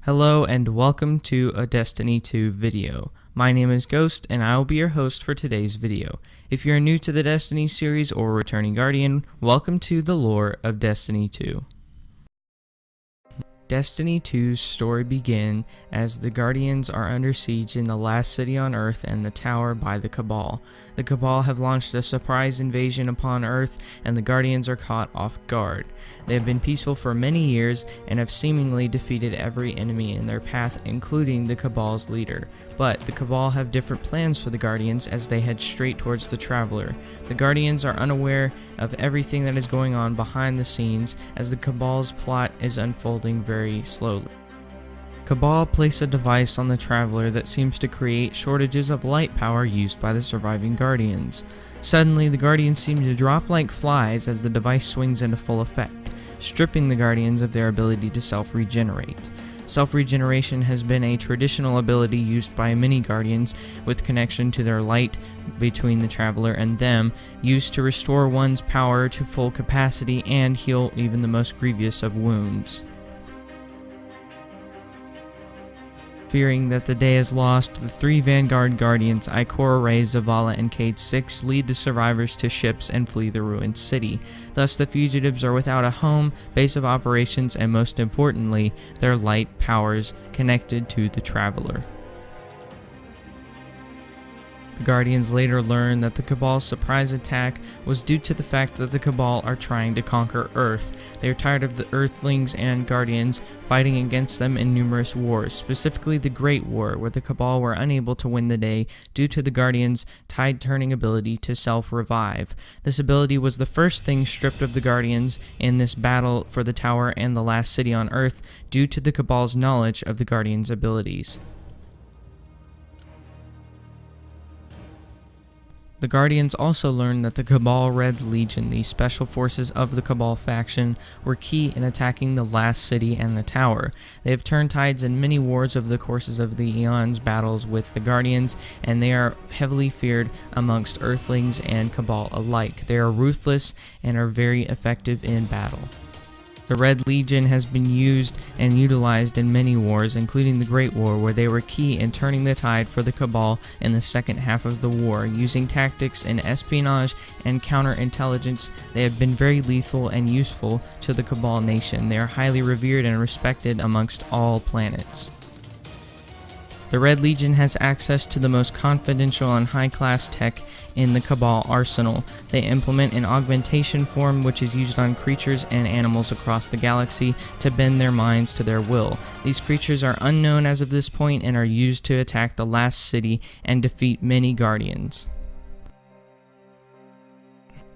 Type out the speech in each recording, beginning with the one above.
Hello and welcome to a Destiny 2 video. My name is Ghost and I will be your host for today's video. If you're new to the Destiny series or returning Guardian, welcome to the lore of Destiny 2. Destiny 2's story begins as the Guardians are under siege in the last city on Earth and the tower by the Cabal. The Cabal have launched a surprise invasion upon Earth and the Guardians are caught off guard. They have been peaceful for many years and have seemingly defeated every enemy in their path, including the Cabal's leader. But the Cabal have different plans for the Guardians as they head straight towards the Traveler. The Guardians are unaware of everything that is going on behind the scenes as the Cabal's plot is unfolding very slowly. Cabal place a device on the Traveler that seems to create shortages of light power used by the surviving Guardians. Suddenly, the Guardians seem to drop like flies as the device swings into full effect, stripping the Guardians of their ability to self-regenerate. Self-regeneration has been a traditional ability used by many Guardians with connection to their light between the Traveler and them, used to restore one's power to full capacity and heal even the most grievous of wounds. Fearing that the day is lost, the three Vanguard Guardians, Ikora, Rey, Zavala, and Cade 6 lead the survivors to ships and flee the ruined city. Thus, the fugitives are without a home, base of operations, and most importantly, their light powers connected to the Traveler. The Guardians later learn that the Cabal's surprise attack was due to the fact that the Cabal are trying to conquer Earth. They are tired of the Earthlings and Guardians fighting against them in numerous wars, specifically the Great War, where the Cabal were unable to win the day due to the Guardians' tide-turning ability to self-revive. This ability was the first thing stripped of the Guardians in this battle for the Tower and the last city on Earth due to the Cabal's knowledge of the Guardians' abilities. The Guardians also learned that the Cabal Red Legion, the special forces of the Cabal faction, were key in attacking the last city and the tower. They have turned tides in many wars over the courses of the eons battles with the Guardians, and they are heavily feared amongst Earthlings and Cabal alike. They are ruthless and are very effective in battle. The Red Legion has been used and utilized in many wars, including the Great War, where they were key in turning the tide for the Cabal in the second half of the war. Using tactics in espionage and counterintelligence, they have been very lethal and useful to the Cabal nation. They are highly revered and respected amongst all planets. The Red Legion has access to the most confidential and high-class tech in the Cabal arsenal. They implement an augmentation form which is used on creatures and animals across the galaxy to bend their minds to their will. These creatures are unknown as of this point and are used to attack the last city and defeat many Guardians.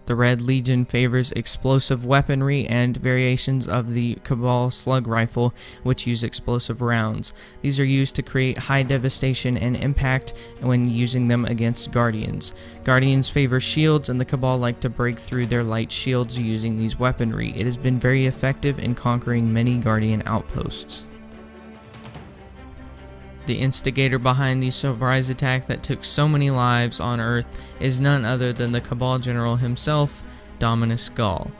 The Red Legion favors explosive weaponry and variations of the Cabal slug rifle, which use explosive rounds. These are used to create high devastation and impact when using them against Guardians. Guardians favor shields, and the Cabal like to break through their light shields using these weaponry. It has been very effective in conquering many Guardian outposts. The instigator behind the surprise attack that took so many lives on Earth is none other than the Cabal General himself, Dominus Gall.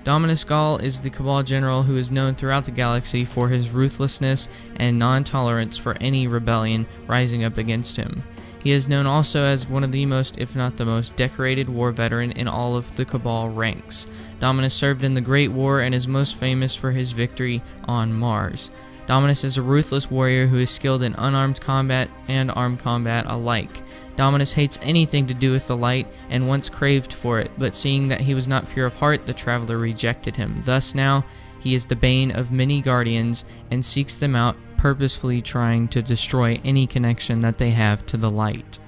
Dominus Gall is the Cabal General who is known throughout the galaxy for his ruthlessness and non-tolerance for any rebellion rising up against him. He is known also as one of the most, if not the most, decorated war veteran in all of the Cabal ranks. Dominus served in the Great War and is most famous for his victory on Mars. Dominus is a ruthless warrior who is skilled in unarmed combat and armed combat alike. Dominus hates anything to do with the light and once craved for it, but seeing that he was not pure of heart, the Traveler rejected him. Thus now, he is the bane of many Guardians and seeks them out, purposefully trying to destroy any connection that they have to the light.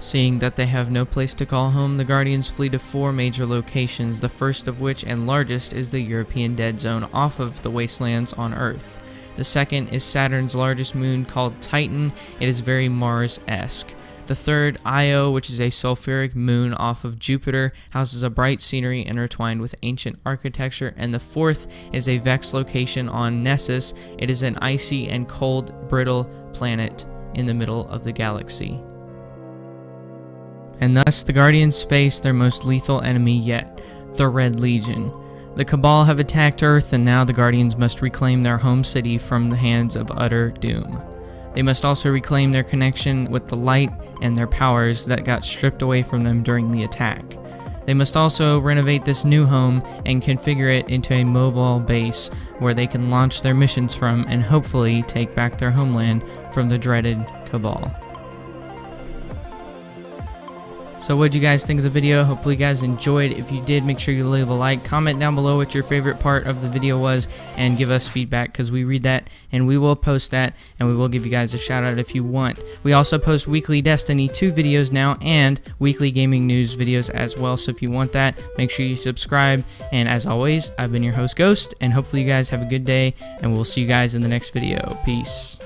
Seeing that they have no place to call home, the Guardians flee to 4 major locations, the first of which and largest is the European Dead Zone off of the wastelands on Earth. The second is Saturn's largest moon called Titan. It is very Mars-esque. The third, Io, which is a sulfuric moon off of Jupiter, houses a bright scenery intertwined with ancient architecture. And the fourth is a Vex location on Nessus. It is an icy and cold, brittle planet in the middle of the galaxy. and thus the Guardians face their most lethal enemy yet, the Red Legion. The Cabal have attacked Earth, and now the Guardians must reclaim their home city from the hands of utter doom. They must also reclaim their connection with the light and their powers that got stripped away from them during the attack. They must also renovate this new home and configure it into a mobile base where they can launch their missions from and hopefully take back their homeland from the dreaded Cabal. So what did you guys think of the video? Hopefully you guys enjoyed. If you did, make sure you leave a like, comment down below what your favorite part of the video was, and give us feedback because we read that and we will post that, and we will give you guys a shout out if you want. We also post weekly Destiny 2 videos now and weekly gaming news videos as well, so if you want that, make sure you subscribe. And as always, I've been your host Ghost, and hopefully you guys have a good day, and we'll see you guys in the next video. Peace.